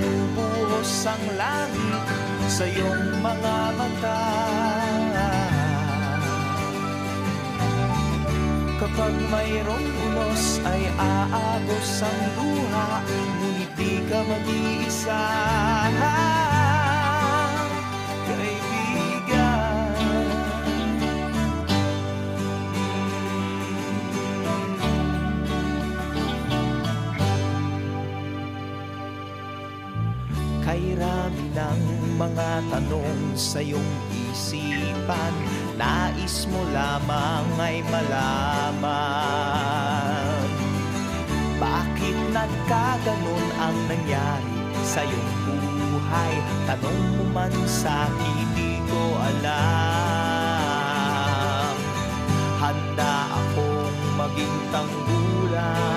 bumubuhos ang langit sa iyong mga mata. Kapag mayroong unos ay aagos ang luha, ngunit di ka mag-iisa, kaibigan. Kay rami ng mga tanong sa iyong isipan, nais mo lamang ay malaman, bakit nagkaganon ang nangyari sa iyong buhay? Tanong mo man sa'kin, di ko alam. Handa akong maging tanggulan.